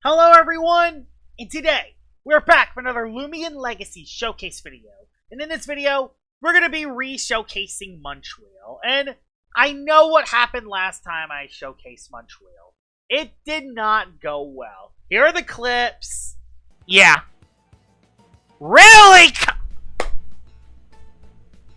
Hello everyone, and today we're back for another Loomian Legacy Showcase video. And in this video, we're going to be re-showcasing Munchwheel. And I know what happened last time I showcased Munchwheel. It did not go well. Here are the clips. Yeah. Really?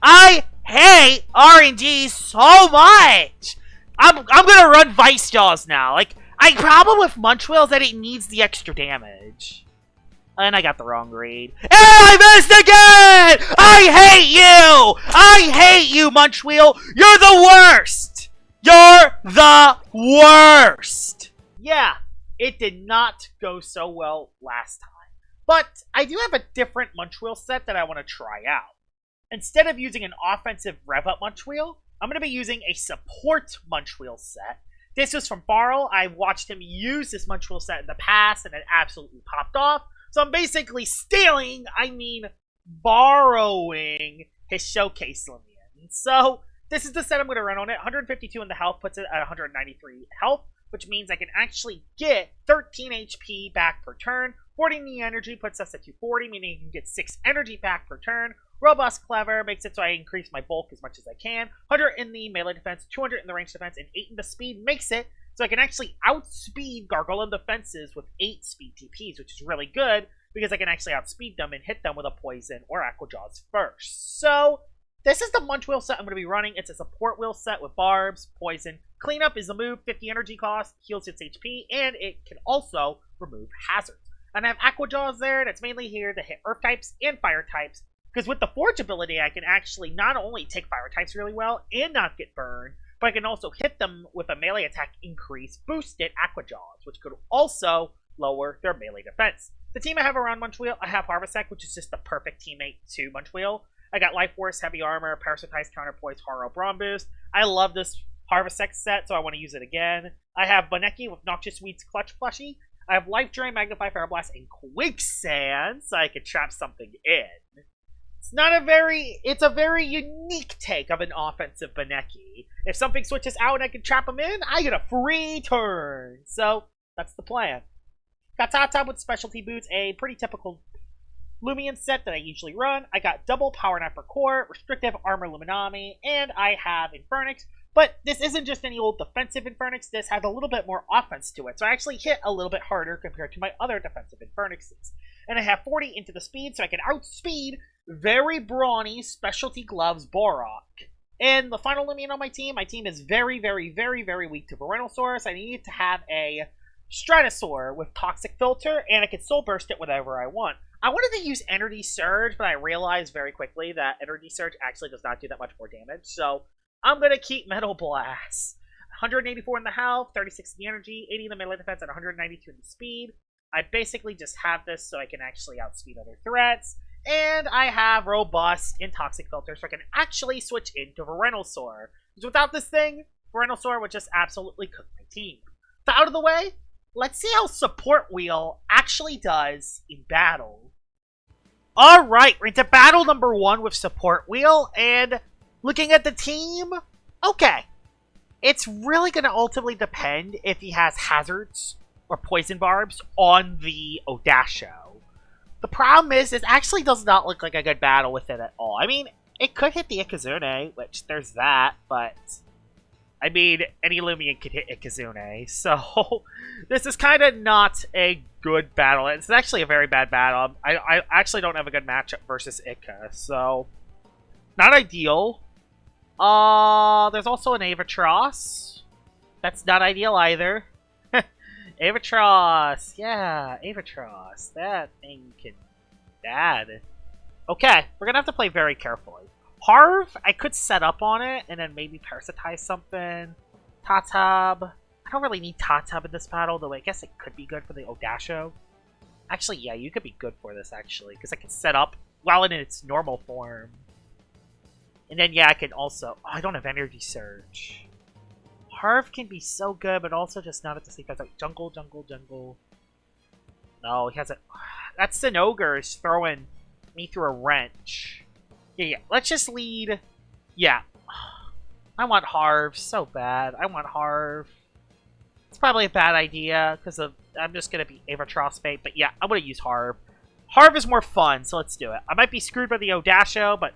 I hate RNG so much! I'm gonna run Vice Jaws now. Like, my problem with Munchwheel is that it needs the extra damage. And I got the wrong read. And I missed again! I hate you! I hate you, Munchwheel! You're the worst! You're the worst! Yeah, it did not go so well last time. But I do have a different Munchwheel set that I want to try out. Instead of using an offensive rev-up Munchwheel, I'm going to be using a support Munchwheel set. This was from Farrells. I watched him use this Munchwheel set in the past, and it absolutely popped off. So I'm basically borrowing his showcase Loomian. So this is the set I'm going to run on it. 152 in the health puts it at 193 health, which means I can actually get 13 HP back per turn. 40 in the energy puts us at 240, meaning you can get 6 energy back per turn. Robust, clever, makes it so I increase my bulk as much as I can. 100 in the melee defense, 200 in the range defense, and 8 in the speed makes it so I can actually outspeed Gargoyle defenses with 8 speed TPs, which is really good because I can actually outspeed them and hit them with a poison or aqua jaws first. So this is the Munchwheel set I'm going to be running. It's a support wheel set with barbs, poison. Cleanup is the move, 50 energy cost, heals its HP, and it can also remove hazards. And I have aqua jaws there, and it's mainly here to hit earth types and fire types. Because with the Forge ability, I can actually not only take fire types really well and not get burned, but I can also hit them with a melee attack increase, boosted Aqua Jaws, which could also lower their melee defense. The team I have around Munchwheel, I have Harvestek, which is just the perfect teammate to Munchwheel. I got Life Force, Heavy Armor, Parasitize, Counterpoise, Horror, Brawn Boost. I love this Harvestek set, so I want to use it again. I have Bonecki with Noxious Weeds Clutch Plushie. I have Life Drain, Magnify, Fire Blast, and Quicksand, so I can trap something in. It's a very unique take of an offensive Bonecki. If something switches out and I can trap him in, I get a free turn. So, that's the plan. Got Tata with Specialty Boots, a pretty typical Loomian set that I usually run. I got double Power Knife per core, Restrictive Armor Luminami, and I have Infernix. But this isn't just any old defensive Infernix, this has a little bit more offense to it. So I actually hit a little bit harder compared to my other defensive Infernixes. And I have 40 into the speed, so I can outspeed very brawny Specialty Gloves Borok. And the final Loomian on my team is very, very, very, very weak to Venusaur, so I need to have a Stratosaur with Toxic Filter, and I can Soul Burst it whenever I want. I wanted to use Energy Surge, but I realized very quickly that Energy Surge actually does not do that much more damage, so I'm going to keep Metal Blast. 184 in the health, 36 in the energy, 80 in the melee defense, and 192 in the speed. I basically just have this so I can actually outspeed other threats. And I have Robust and Toxic Filter, so I can actually switch into Venusaur. Because without this thing, Venusaur would just absolutely cook my team. So out of the way, let's see how Support Wheel actually does in battle. Alright, we're into battle number 1 with Support Wheel, and looking at the team, okay. It's really going to ultimately depend if he has hazards or poison barbs on the Odasho. The problem is, it actually does not look like a good battle with it at all. I mean, it could hit the Ikazune, which there's that, but I mean, any Loomian could hit Ikazune, so this is kind of not a good battle. It's actually a very bad battle. I actually don't have a good matchup versus Ika, so not ideal. There's also an Avatros. That's not ideal either. Avatros, yeah, Avatros. That thing can bad. Okay, we're gonna have to play very carefully. Harv, I could set up on it and then maybe parasitize something. Tatab. I don't really need Tatab in this battle, though I guess it could be good for the Odasho. Actually, yeah, you could be good for this, actually, because I can set up while in its normal form. And then, yeah, I can also... Oh, I don't have Energy Surge. Harv can be so good, but also just not at the same time. Like, jungle. No, he has a... That's an ogre is throwing me through a wrench. Yeah. Let's just lead... Yeah. I want Harv so bad. I want Harv. It's probably a bad idea, because I'm just going to be Avatros bait. But yeah, I'm going to use Harv. Harv is more fun, so let's do it. I might be screwed by the Odasho, but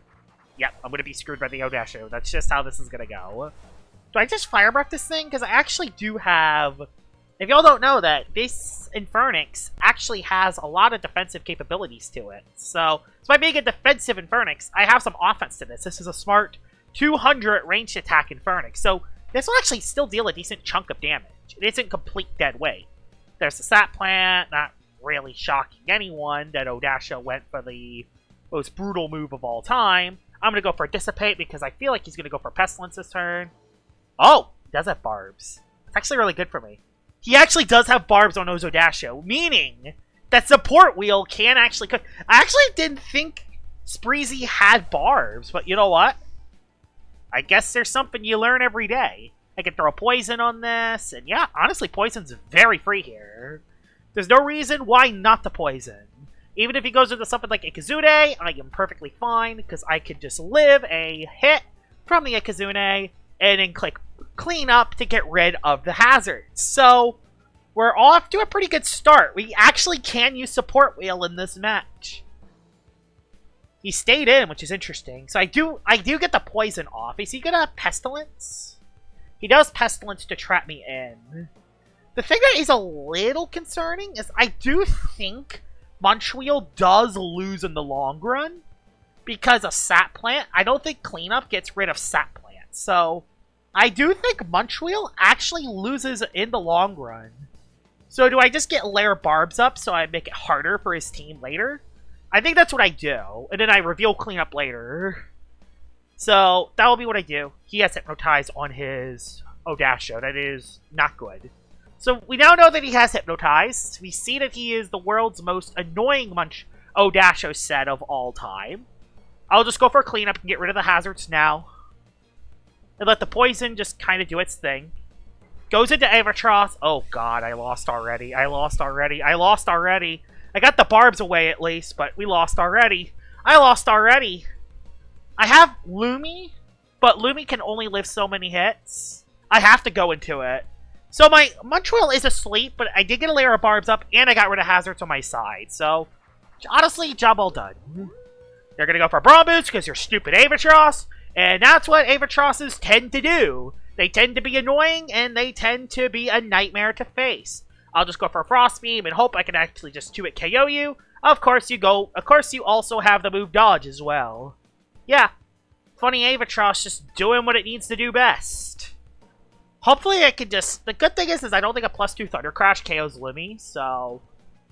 yeah, I'm going to be screwed by the Odasho. That's just how this is going to go. Do I just Fire Breath this thing? Because I actually do have... If y'all don't know that, this Infernix actually has a lot of defensive capabilities to it. So by being a defensive Infernix, I have some offense to this. This is a smart 200 ranged attack Infernix. So this will actually still deal a decent chunk of damage. It isn't complete dead weight. There's the Sap Plant, not really shocking anyone that Odasho went for the most brutal move of all time. I'm going to go for Dissipate because I feel like he's going to go for Pestilence this turn. Oh, he does have Barbs. It's actually really good for me. He actually does have Barbs on Ozodasho, meaning that Support Wheel can actually cook. I actually didn't think Spreezy had Barbs, but you know what? I guess there's something you learn every day. I can throw Poison on this, and yeah, honestly, Poison's very free here. There's no reason why not to Poison. Even if he goes into something like Ikazune, I am perfectly fine, because I could just live a hit from the Ikazune, and then click Clean Up to get rid of the hazards. So, we're off to a pretty good start. We actually can use Support Wheel in this match. He stayed in, which is interesting. So I do get the Poison off. Is he gonna Pestilence? He does Pestilence to trap me in. The thing that is a little concerning is I do think Munchwheel does lose in the long run because of Sap Plant. I don't think Cleanup gets rid of Sap Plant. So I do think Munchwheel actually loses in the long run. So do I just get Lair Barbs up so I make it harder for his team later? I think that's what I do. And then I reveal Cleanup later. So that will be what I do. He has Hypnotize on his Odasho. That is not good. So we now know that he has Hypnotize. We see that he is the world's most annoying Odasho set of all time. I'll just go for a Cleanup and get rid of the hazards now. And let the Poison just kind of do its thing. Goes into Avatros. Oh god, I lost already. I lost already. I lost already. I got the Barbs away at least, but we lost already. I lost already. I have Lumi, but Lumi can only live so many hits. I have to go into it. So my Munchwheel is asleep, but I did get a layer of Barbs up, and I got rid of hazards on my side. So, honestly, job well done. They're going to go for Brawn Boots because you're stupid Avatros, and that's what Avatroses tend to do. They tend to be annoying, and they tend to be a nightmare to face. I'll just go for a Frost Beam and hope I can actually just 2-hit KO you. Of course you also have the move Dodge as well. Yeah. Funny Avatros just doing what it needs to do best. Hopefully I can just... The good thing is I don't think a +2 Thunder Crash KOs Lumi, so...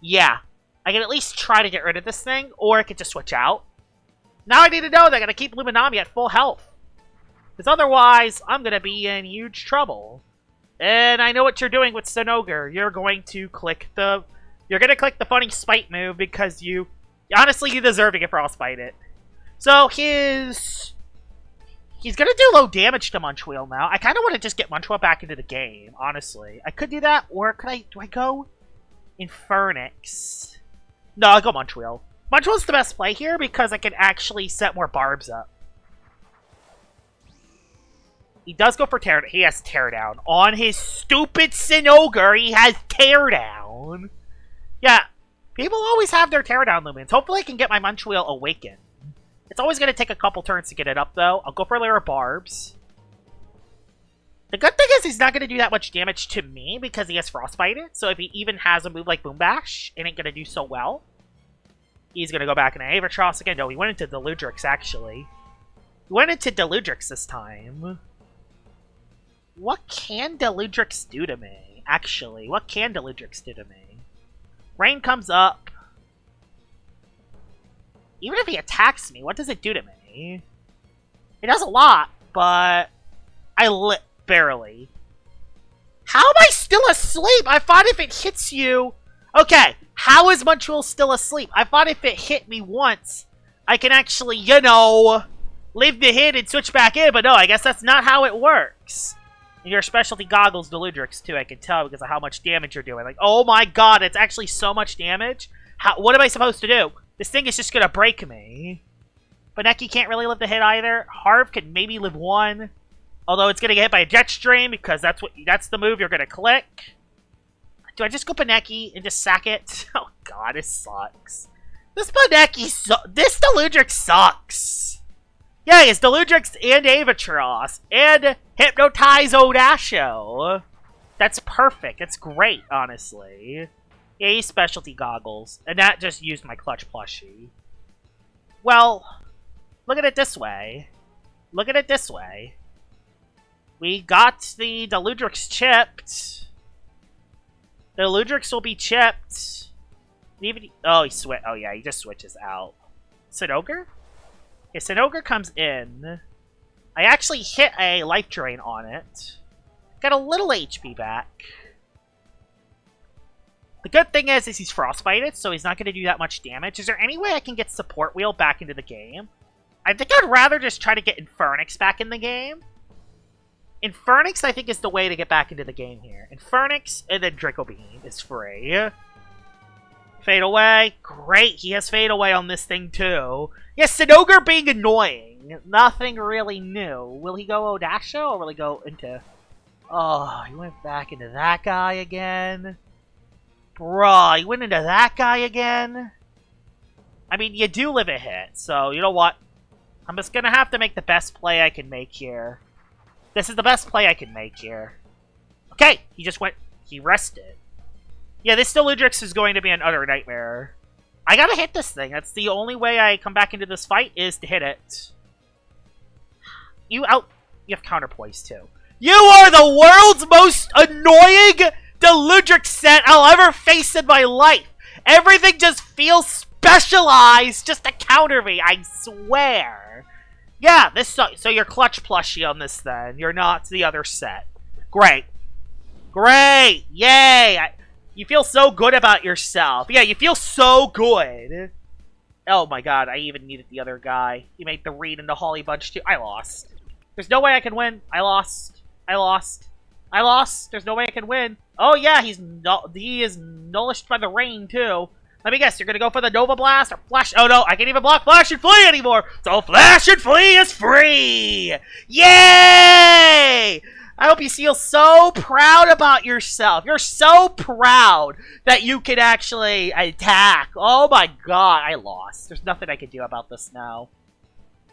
Yeah. I can at least try to get rid of this thing, or I could just switch out. Now I need to know that I gotta keep Luminami at full health. Because otherwise, I'm going to be in huge trouble. And I know what you're doing with Sinogar. You're going to click the... You're going to click the funny Spite move because you... Honestly, you deserve to get Frostbite it. So, He's going to do low damage to Munchwheel now. I kind of want to just get Munchwheel back into the game, honestly. I could do that, or could I... Do I go Infernix? No, I'll go Munchwheel. Munchwheel's the best play here because I can actually set more Barbs up. He does go for Teardown. He has Teardown. On his stupid Sinogar, he has Teardown. Yeah, people always have their Teardown Lumens. Hopefully I can get my Munchwheel awakened. It's always going to take a couple turns to get it up, though. I'll go for a layer of Barbs. The good thing is he's not going to do that much damage to me because he has Frostbite it. So if he even has a move like Boom Bash, it ain't going to do so well. He's going to go back into Avatros again. No, he went into Deludrix, actually. He went into Deludrix this time. What can Deludrix do to me? Actually, what can Deludrix do to me? Rain comes up. Even if he attacks me, what does it do to me? It does a lot, but I lit barely. How am I still asleep? I thought if it hits you... Okay, how is Munchwheel still asleep? I thought if it hit me once, I can actually, you know, leave the hit and switch back in, but no, I guess that's not how it works. And your specialty goggles, Deludrix, too, I can tell because of how much damage you're doing. Like, oh my god, it's actually so much damage. What am I supposed to do? This thing is just going to break me. Baneki can't really live the hit either. Harv can maybe live one. Although it's gonna get hit by a jet stream because that's the move you're gonna click. Do I just go Paneki and just sack it? Oh god, it sucks. This this Deludrix sucks. Yeah, it's Deludrix and Avatros and Hypnotize Odasho. That's perfect. That's great, honestly. Yeah, he's specialty goggles, and that just used my clutch plushie. Well, look at it this way. Look at it this way. We got the Deludrix chipped. The Deludrix will be chipped. Oh, oh yeah, he just switches out. Sinogar? Yeah, Sinogar comes in. I actually hit a life drain on it. Got a little HP back. The good thing is he's frostbited, so he's not going to do that much damage. Is there any way I can get Support Wheel back into the game? I think I'd rather just try to get Infernix back in the game. Infernix, I think, is the way to get back into the game here. Infernix, and then Draco Beam is free. Fade Away. Great, he has Fade Away on this thing, too. Yes, Sinogar being annoying. Nothing really new. Will he go Odasho, or will he go into... Oh, he went back into that guy again. Bruh, he went into that guy again? I mean, you do live a hit, so you know what? I'm just gonna have to make the best play I can make here. This is the best play I can make here. Okay, he just went... He rested. Yeah, this Deludrix is going to be an utter nightmare. I gotta hit this thing. That's the only way I come back into this fight, is to hit it. You have counterpoise, too. You are the world's most annoying Deludrix set I'll ever face in my life. Everything just feels specialized just to counter me, I swear. Yeah, this so you're clutch plushie on this then. You're not the other set. Great. Great! Yay! You feel so good about yourself. Yeah, you feel so good. Oh my god, I even needed the other guy. He made the read into Holly Bunch too. I lost. There's no way I can win. I lost. I lost. I lost. There's no way I can win. Oh yeah, he is nullished by the rain too. Let me guess, you're gonna go for the Nova Blast or Flash? Oh no, I can't even block Flash and Flee anymore! So Flash and Flee is free! Yay! I hope you feel so proud about yourself. You're so proud that you can actually attack. Oh my god, I lost. There's nothing I can do about this now.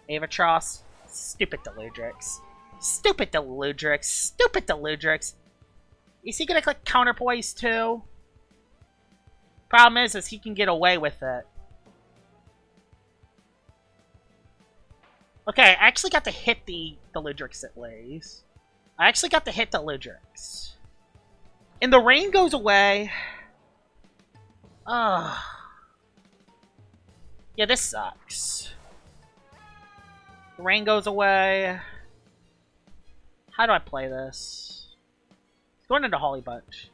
Avatros. Stupid Deludrix. Stupid Deludrix. Stupid Deludrix. Is he gonna click Counterpoise too? Problem is he can get away with it. Okay, I actually got to hit the Deludrix at least. I actually got to hit the Deludrix. And the rain goes away. Yeah, this sucks. The rain goes away. How do I play this? It's going into Holly Bunch.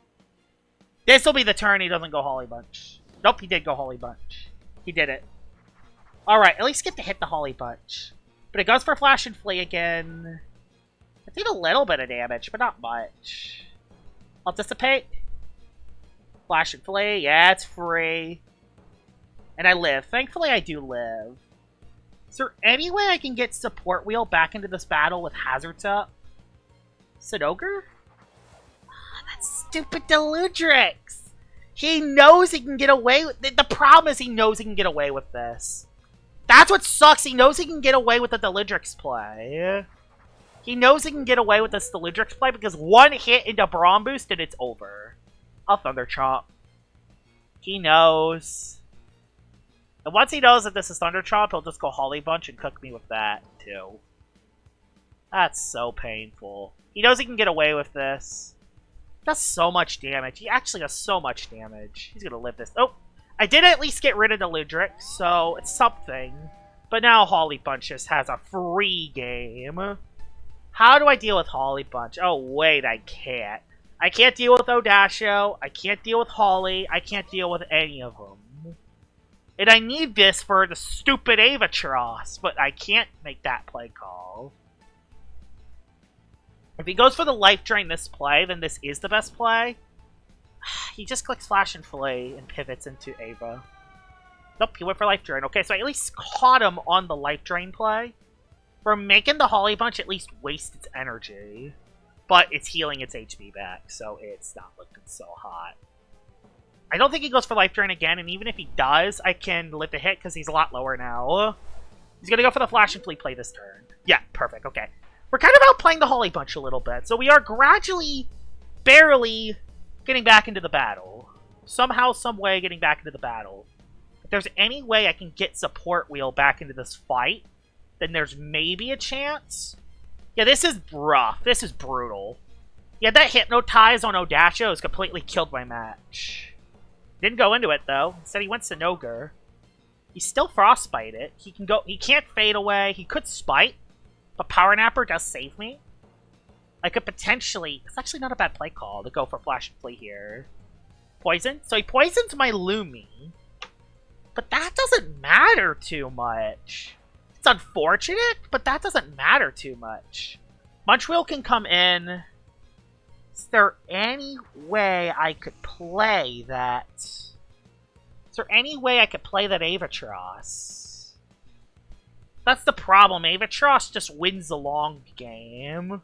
This will be the turn he doesn't go Holly Bunch. Nope, he did go Holly Bunch. He did it. Alright, at least get to hit the Holly Bunch. But it goes for Flash and Flee again. I did a little bit of damage, but not much. I'll dissipate. Flash and Flee. Yeah, it's free. And I live. Thankfully, I do live. Is there any way I can get Support Wheel back into this battle with hazards up? Sinogar? Stupid Deludrix! He knows he can get away with it. The problem is he knows he can get away with this. That's what sucks. He knows he can get away with the Deludrix play. He knows he can get away with this Deludrix play because one hit into Braum Boost and it's over. I'll Thunder Chomp. He knows. And once he knows that this is Thunder Chomp, he'll just go Holly Bunch and cook me with that, too. That's so painful. He knows he can get away with this. Does so much damage. He actually does so much damage. He's gonna live this. Oh, I did at least get rid of the Deludrix, so it's something. But now Holly Bunch just has a free game. How do I deal with Holly Bunch? Oh, wait, I can't. I can't deal with Odasho. I can't deal with Holly. I can't deal with any of them. And I need this for the stupid Avatros, but I can't make that play call. If he goes for the life drain this play, then this is the best play. He just clicks Flash and Flee and pivots into Ava. Nope, he went for life drain. Okay, so I at least caught him on the life drain play. We're making the Holly Bunch at least waste its energy. But it's healing its HP back, so it's not looking so hot. I don't think he goes for Life Drain again, and even if he does, I can live the hit because he's a lot lower now. He's going to go for the Flash and Flee play this turn. Yeah, perfect, okay. We're kind of outplaying the Holly Bunch a little bit, so we are gradually, barely getting back into the battle. Somehow, some way getting back into the battle. If there's any way I can get SupportWheel back into this fight, then there's maybe a chance. Yeah, this is rough. This is brutal. Yeah, that Hypnotize on Odasho has completely killed my match. Didn't go into it, though. Instead, he went Sinogar. He still Frostbite it. He can go. He can't Fade Away. He could Spite, but Power Napper does save me. I could potentially... It's actually not a bad play call to go for Flash and Flee here. Poison? So he poisons my Loomian. But that doesn't matter too much. It's unfortunate, but that doesn't matter too much. Munchwheel can come in. Is there any way I could play that? Is there any way I could play that Avatros? That's the problem. Avatros just wins the long game.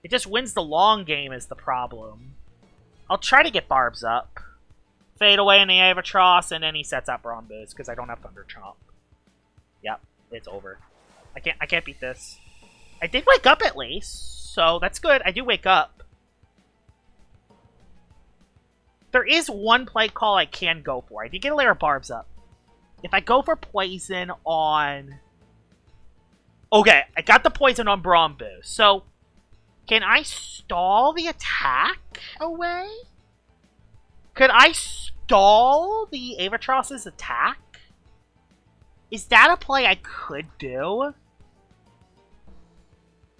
It just wins the long game is the problem. I'll try to get Barbs up. Fade away in the Avatros, and then he sets up Brawn Boost, because I don't have Thunder Chomp. Yep, it's over. I can't beat this. I did wake up at least, so that's good. I do wake up. There is one play call I can go for. I did get a layer of Barbs up. If I go for Poison on... Okay, I got the Poison on Brawn Boost. So, can I stall the attack away? Could I stall the Avatros's attack? Is that a play I could do?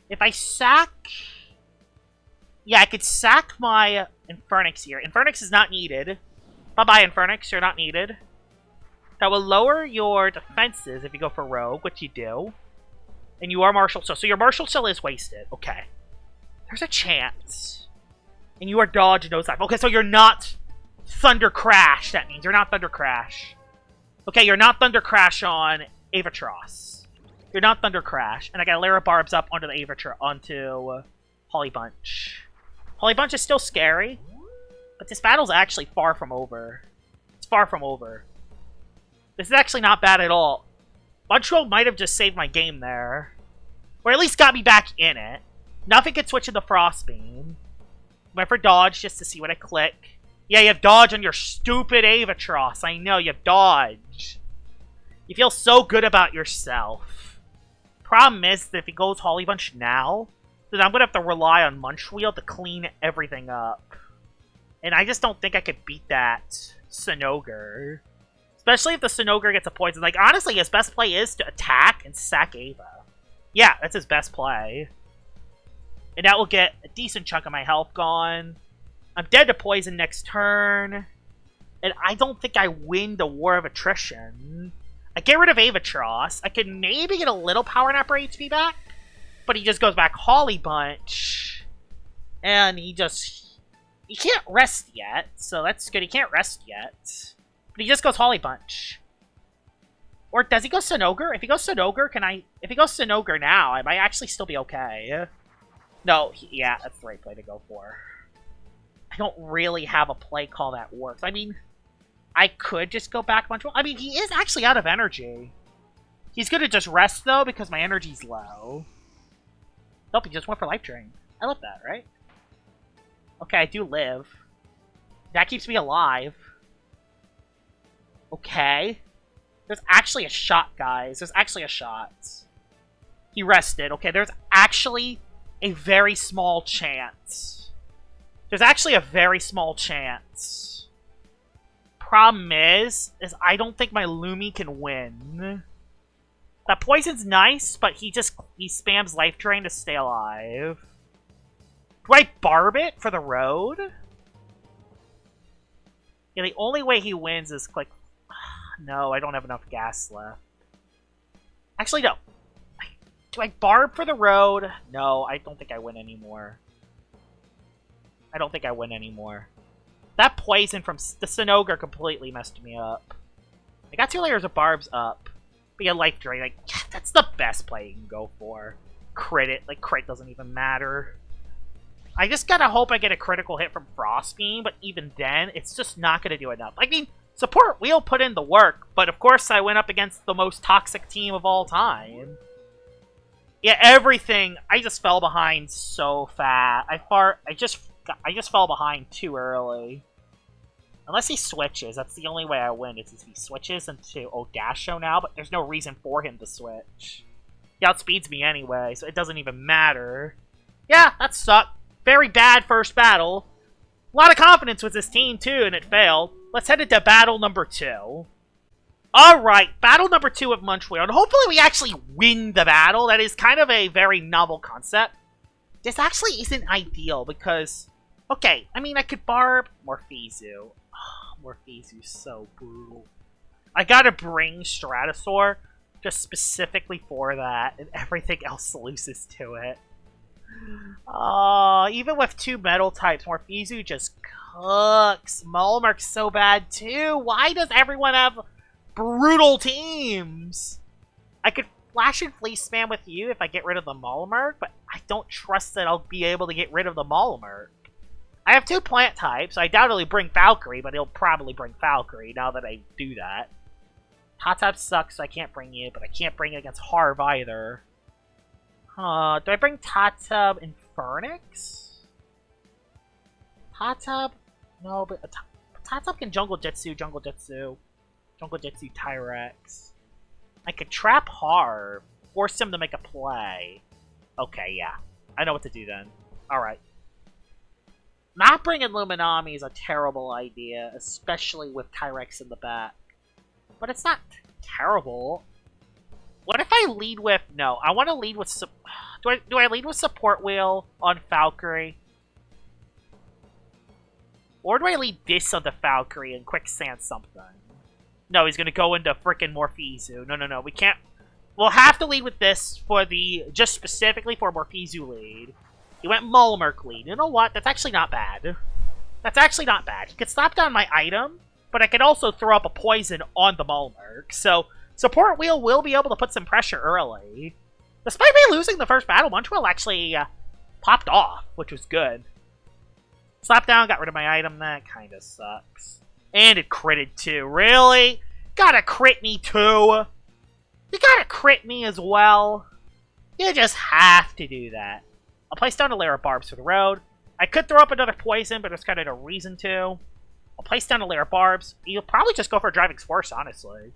If I sack... Yeah, I could sack my Infernix here. Infernix is not needed. Bye-bye, Infernix. You're not needed. That will lower your defenses if you go for Rogue, which you do. And you are Martial Skill. So your Martial Skill is wasted. Okay. There's a chance. And you are Dodge and Nosedive. Okay, so you're not Thunder Crash. That means you're not Thunder Crash. Okay, you're not Thunder Crash on Avatros. You're not Thunder Crash. And I got a layer of Barbs up onto the Avatros, onto Holly Bunch. Holly Bunch is still scary, but this battle's actually far from over. It's far from over. This is actually not bad at all. Munchwheel might have just saved my game there. Or at least got me back in it. Nothing could switch into Frostbeam. Went for Dodge just to see what I click. Yeah, you have Dodge on your stupid Avatros. I know, you have Dodge. You feel so good about yourself. Problem is that if he goes Holly Bunch now, then I'm going to have to rely on Munchwheel to clean everything up. And I just don't think I could beat that Sinogar. Especially if the Sinogar gets a poison. Like, honestly, his best play is to attack and sack Ava. Yeah, that's his best play. And that will get a decent chunk of my health gone. I'm dead to poison next turn. And I don't think I win the War of Attrition. I get rid of Avatros. I could maybe get a little Power Napper HP back. But he just goes back Holly Bunch. And he can't rest yet. So that's good. He can't rest yet. But he just goes Holly Bunch. Or does he go Sinogar? If he goes Sinogar, if he goes Sinogar now, I might actually still be okay. No, yeah, that's the right play to go for. I don't really have a play call that works. I mean, I could just go back Munchwheel. I mean, he is actually out of energy. He's gonna just rest, though, because my energy's low. Nope, he just went for Life Drain. I love that, right? Okay, I do live. That keeps me alive. Okay. There's actually a shot, guys. There's actually a shot. He rested. Okay, there's actually a very small chance. There's actually a very small chance. Problem is I don't think my Lumi can win. That poison's nice, but he spams Life Drain to stay alive. Do I barb it for the road? Yeah, the only way he wins is click... No, I don't have enough gas left. Actually, no. Do I barb for the road? No, I don't think I win anymore. I don't think I win anymore. That poison from the Sinogar completely messed me up. I got 2 layers of barbs up. But But yeah, life drain, like, yeah, that's the best play you can go for. Crit it, like, crit doesn't even matter. I just gotta hope I get a critical hit from Frost Beam, but even then, it's just not gonna do enough. I mean, Support Wheel put in the work, but of course I went up against the most toxic team of all time. Yeah, everything, I just fell behind so fast. I just fell behind too early. Unless he switches, that's the only way I win, is if he switches into Odasho now, but there's no reason for him to switch. He outspeeds me anyway, so it doesn't even matter. Yeah, that sucked. Very bad first battle. A lot of confidence with this team, too, and it failed. Let's head into battle number 2. Alright, battle number 2 of Munchwheel. And hopefully we actually win the battle. That is kind of a very novel concept. This actually isn't ideal because... Okay, I mean, I could barb Morphezu. Oh, Morphezu's so brutal. I gotta bring Stratosaur just specifically for that, and everything else loses to it. Even with 2 metal types, Morphezu just cooks. Malamurk's so bad too. Why does everyone have brutal teams? I could Flash and Fleece spam with you if I get rid of the Malamurk, but I don't trust that I'll be able to get rid of the Malamurk. I have 2 plant types. I doubt he'll bring Valkyrie, but he'll probably bring Valkyrie now that I do that. Hot-Tub sucks, so I can't bring you, but I can't bring it against Harv either. Do I bring Tatub and Phoenix? Tatub? No, but Tatub can Jungle Jitsu, Tyrex. I could trap Harv, force him to make a play. Okay, yeah. I know what to do then. Alright. Not bringing Luminami is a terrible idea, especially with Tyrex in the back. But it's not terrible. What if I lead with... No, I want to lead with... Do I lead with Support Wheel on Valkyrie? Or do I lead this on the Valkyrie and Quicksand something? No, he's going to go into frickin' Morphezu. No, we can't... We'll have to lead with this for the... Just specifically for Morphezu lead. He went Malamurk lead. You know what? That's actually not bad. That's actually not bad. He could stop down my item, but I could also throw up a poison on the Malamurk. So, Support Wheel will be able to put some pressure early. Despite me losing the first battle, Munchwheel actually popped off, which was good. Slap down, got rid of my item. That kind of sucks. And it critted too. Really? Gotta crit me too? You gotta crit me as well? You just have to do that. I'll place down a layer of barbs for the road. I could throw up another poison, but there's kind of no reason to. I'll place down a layer of barbs. You'll probably just go for Driving Force, honestly.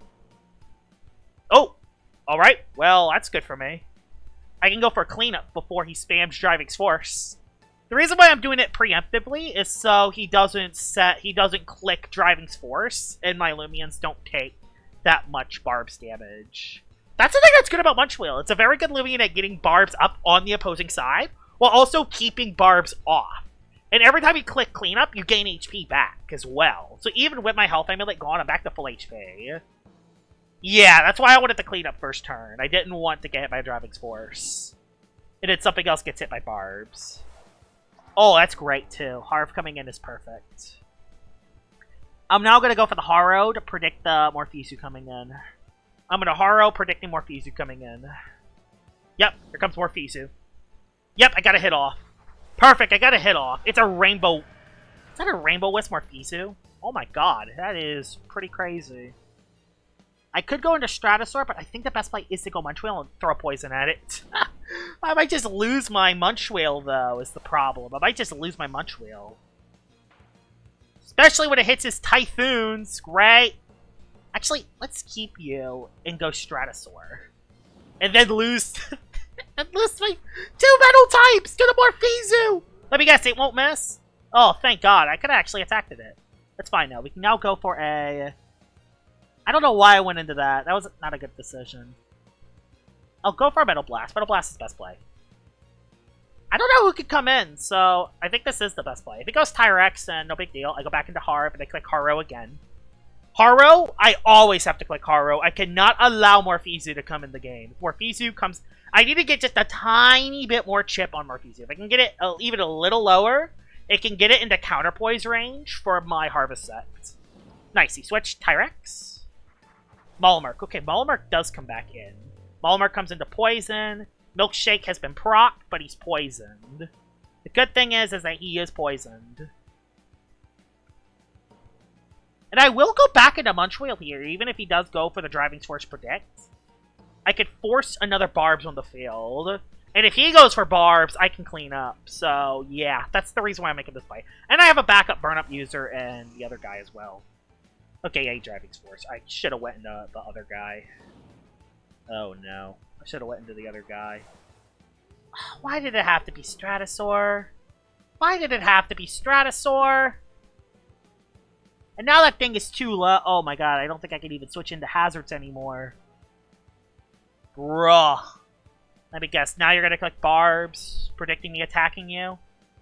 Oh! Alright, well, that's good for me. I can go for a cleanup before he spams Driving Force. The reason why I'm doing it preemptively is so he doesn't click Driving Force, and my Loomians don't take that much barbs damage. That's the thing that's good about Munchwheel. It's a very good Loomian at getting barbs up on the opposing side, while also keeping barbs off. And every time you click cleanup, you gain HP back as well. So even with my health amulet gone, I'm back to full HP. Yeah, that's why I wanted to clean up first turn. I didn't want to get hit by Driving Force. And then something else gets hit by barbs. Oh, that's great too. Harv coming in is perfect. I'm now going to go for the Haro to predict the Morphezu coming in. I'm going to Haro predicting Morphezu coming in. Yep, here comes Morphezu. Yep, I got a hit off. Perfect, I got a hit off. It's a rainbow. Is that a rainbow with Morphezu? Oh my god, that is pretty crazy. I could go into Stratosaur, but I think the best play is to go Munchwheel and throw a poison at it. I might just lose my Munchwheel, though, is the problem. I might just lose my Munchwheel. Especially when it hits his Typhoons. Great. Actually, let's keep you and go Stratosaur. And then lose... and lose my 2 metal types to the Morphezu! Let me guess, it won't miss? Oh, thank god. I could have actually attacked it. That's fine, though. We can now go for a... I don't know why I went into that. That was not a good decision. I'll go for a Metal Blast. Metal Blast is best play. I don't know who could come in, so I think this is the best play. If it goes Tyrex, then no big deal. I go back into Harv, and I click Haro again. Haro, I always have to click Haro. I cannot allow Morphezu to come in the game. If Morphezu comes... I need to get just a tiny bit more chip on Morphezu. If I can get it even a little lower, it can get it into Counterpoise range for my Harvest set. Nice, he switched Tyrex. Malmark. Okay, Malmark does come back in. Malmark comes into poison. Milkshake has been procced, but he's poisoned. The good thing is that he is poisoned. And I will go back into Munchwheel here, even if he does go for the Driving Force Predict. I could force another Barbs on the field. And if he goes for Barbs, I can clean up. So, yeah, that's the reason why I'm making this play. And I have a backup burn-up user and the other guy as well. Okay, yeah, Driving Force. I should have went into the other guy. Oh, no. I should have went into the other guy. Why did it have to be Stratosaur? Why did it have to be Stratosaur? And now that thing is too low. Oh my god, I don't think I can even switch into hazards anymore. Bruh. Let me guess. Now you're going to click Barbs, predicting me attacking you?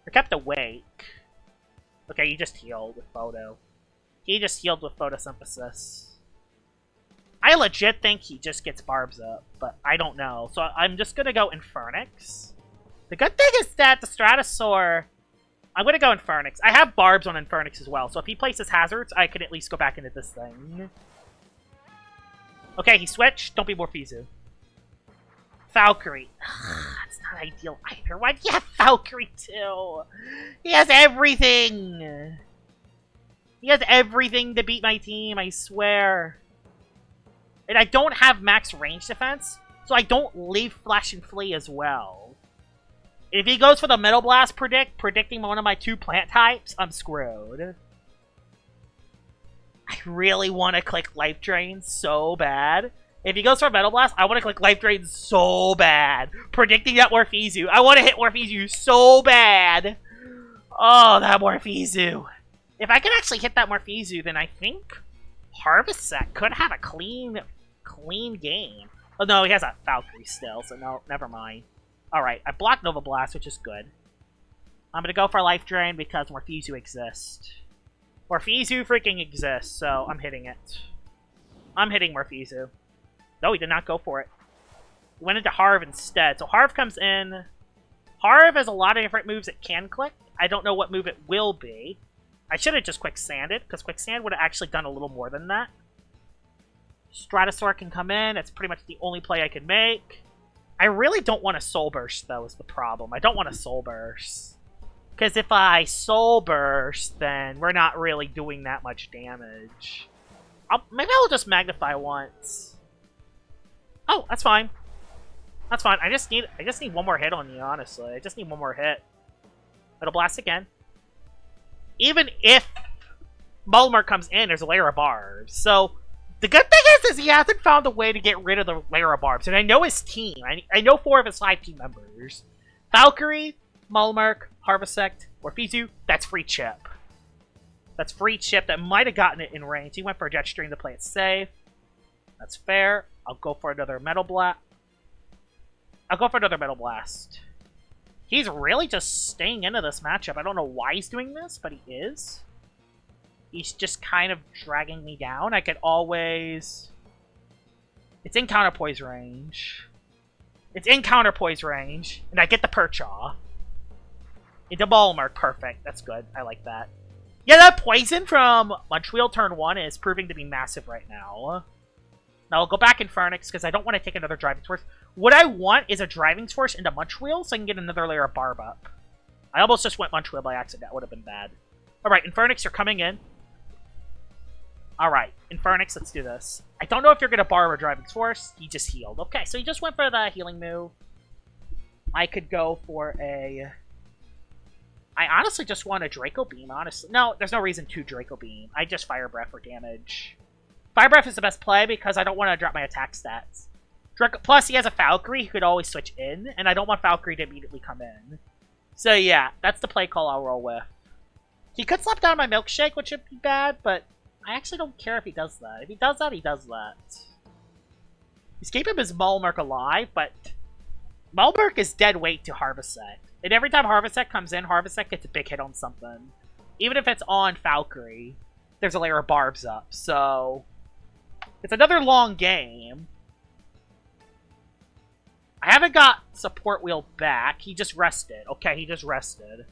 Or kept awake. Okay, you just healed with Photo. He just healed with Photosynthesis. I legit think he just gets Barbs up, but I don't know. So I'm just going to go Infernix. The good thing is that the Stratosaur... I'm going to go Infernix. I have Barbs on Infernix as well, so if he places hazards, I can at least go back into this thing. Okay, he switched. Don't be Morphizu. Valkyrie. That's not ideal either. Why do you have Valkyrie too? He has everything! He has everything to beat my team, I swear. And I don't have max range defense, so I don't leave Flash and Flee as well. If he goes for the Metal Blast predicting one of my 2 plant types, I'm screwed. I really want to click Life Drain so bad. If he goes for Metal Blast, I want to click Life Drain so bad. Predicting that Morphizu. I want to hit Morphizu so bad. Oh, that Morphizu. If I can actually hit that Morphizu, then I think Harvest Set could have a clean game. Oh, no, he has a Valkyrie still, so no, never mind. Alright, I blocked Nova Blast, which is good. I'm gonna go for Life Drain because Morphizu exists. Morphizu freaking exists, so I'm hitting it. I'm hitting Morphizu. No, he did not go for it. He went into Harv instead. So Harv comes in. Harv has a lot of different moves it can click. I don't know what move it will be. I should have just Quicksanded, because Quicksand would have actually done a little more than that. Stratosaur can come in. That's pretty much the only play I can make. I really don't want a Soul Burst, though, is the problem. I don't want a Soul Burst. Because if I Soul Burst, then we're not really doing that much damage. Maybe I'll just Magnify once. Oh, that's fine. That's fine. I just need one more hit on you, honestly. I just need one more hit. It'll Blast again. Even if Mulmer comes in, there's a layer of barbs. So, the good thing is he hasn't found a way to get rid of the layer of barbs. And I know his team. I know 4 of his 5 team members. Valkyrie, Mulmark, Harvesect, Morphizu, that's free chip. That's free chip that might have gotten it in range. He went for a Jetstream to play it safe. That's fair. I'll go for another Metal Blast. He's really just staying into this matchup. I don't know why he's doing this, but he is. He's just kind of dragging me down. I could always... It's in counterpoise range. It's in counterpoise range. And I get the Perchaw. Into Ballmark. Perfect. That's good. I like that. Yeah, that poison from Munchwheel turn 1 is proving to be massive right now. Now I'll go back in Infernix because I don't want to take another Driving Force. What I want is a Driving Force into Munchwheel so I can get another layer of Barb up. I almost just went Munchwheel by accident. That would have been bad. Alright, Infernix, you're coming in. Alright, Infernix, let's do this. I don't know if you're going to Barb or Driving Force. He just healed. Okay, so he just went for the healing move. I could go for a... I honestly just want a Draco Beam, honestly. No, there's no reason to Draco Beam. I just Fire Breath for damage. Fire Breath is the best play because I don't want to drop my attack stats. Plus, he has a Valkyrie who could always switch in, and I don't want Valkyrie to immediately come in. So yeah, that's the play call I'll roll with. He could slap down my Milkshake, which would be bad, but I actually don't care if he does that. If he does that, he does that. He's keeping his Mulmark alive, but Mulmark is dead weight to Harvesect. And every time Harvesect comes in, Harvesect gets a big hit on something. Even if it's on Valkyrie, there's a layer of barbs up, so... It's another long game. I haven't got Support Wheel back. He just rested. Okay, he just rested.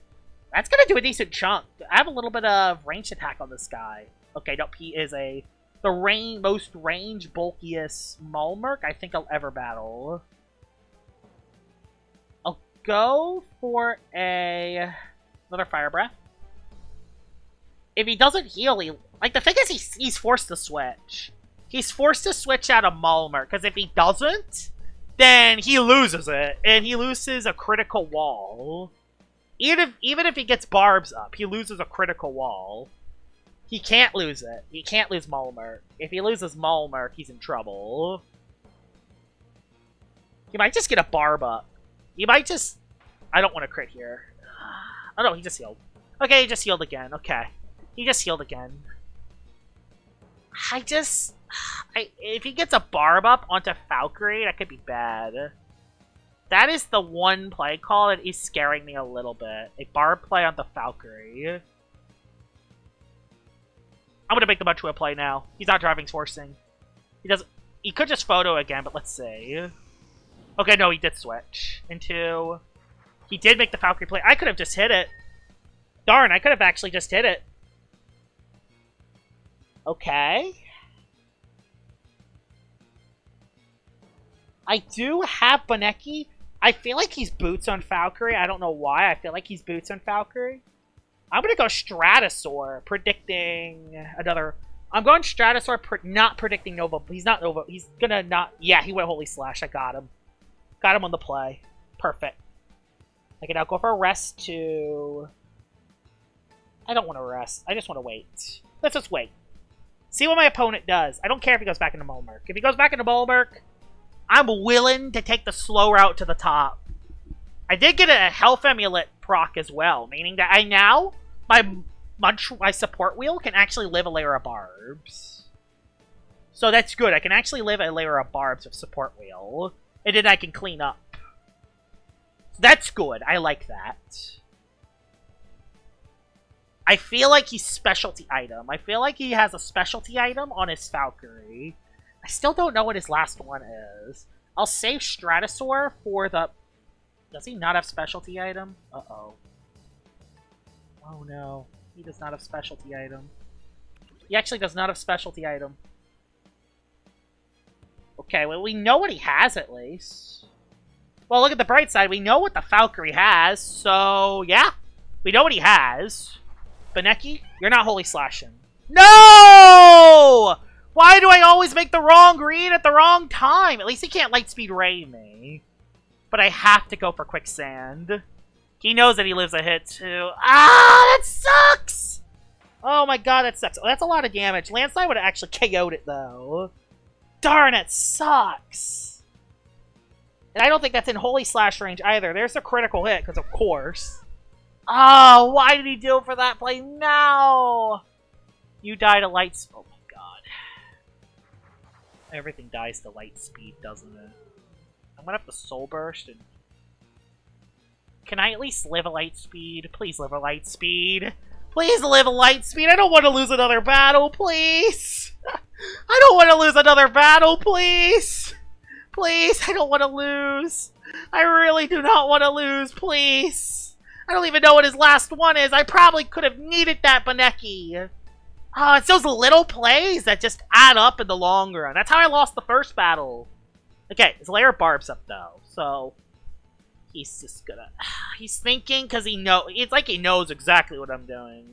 That's gonna do a decent chunk. I have a little bit of ranged attack on this guy. Okay, nope, he is a the most range bulkiest Malmerk I think I'll ever battle. I'll go for another Fire Breath. If he doesn't heal, the thing is he's forced to switch. He's forced to switch out of Malmerk, because if he doesn't, then he loses it, and he loses a critical wall. Even if he gets Barbs up, he loses a critical wall. He can't lose it. He can't lose Malmerk. If he loses Malmerk, he's in trouble. He might just get a Barb up. He might just... I don't want to crit here. Oh no, he just healed. Okay, he just healed again. Okay. He just healed again. If he gets a Barb up onto Valkyrie, that could be bad. That is the one play call that is scaring me a little bit. A Barb play on the Valkyrie. I'm gonna make the Munchwheel play now. He's not driving forcing. He could just photo again, but let's see. Okay, no, he did switch into... He did make the Valkyrie play. I could have just hit it. Darn, I could have actually just hit it. Okay. I do have Bonecki. I feel like he's boots on Valkyrie. I don't know why. I feel like he's boots on Valkyrie. I'm going to go Stratosaur, predicting another... I'm going Stratosaur, not predicting Nova. He's not Nova. He's going to not... Yeah, he went Holy Slash. I got him. Got him on the play. Perfect. I can now go for a rest to... I don't want to rest. I just want to wait. Let's just wait. See what my opponent does. I don't care if he goes back into Malmerk. If he goes back into Malmerk, I'm willing to take the slow route to the top. I did get a health amulet proc as well, meaning that I now, my support wheel can actually live a layer of barbs. So that's good. I can actually live a layer of barbs with support wheel. And then I can clean up. So that's good. I like that. I feel like he's specialty item. I feel like he has a specialty item on his Valkyrie. I still don't know what his last one is. I'll save Stratosaur for the... Does he not have specialty item? Uh-oh. Oh no. He does not have specialty item. He actually does not have specialty item. Okay, well, we know what he has at least. Well, look at the bright side. We know what the Valkyrie has, so yeah. We know what he has. Bonecki, you're not Holy Slashing. No! Why do I always make the wrong read at the wrong time? At least he can't Lightspeed Ray me. But I have to go for Quicksand. He knows that he lives a hit too. Ah, that sucks! Oh my god, that sucks. Oh, that's a lot of damage. Landslide would have actually KO'd it though. Darn, it sucks. And I don't think that's in Holy Slash range either. There's a critical hit, because of course. Oh, why did he deal for that play now? You die to light... Oh my god. Everything dies to light speed, doesn't it? I'm gonna have to Soul Burst and... Can I at least live a light speed? Please live a light speed. Please live a light speed. I don't want to lose another battle, please. I don't want to lose another battle, please. Please, I don't want to lose. I really do not want to lose, please. I don't even know what his last one is. I probably could have needed that Bonecki. Oh, it's those little plays that just add up in the long run. That's how I lost the first battle. Okay, his layer of barbs up though, so he's just gonna... He's thinking because he knows... It's like he knows exactly what I'm doing.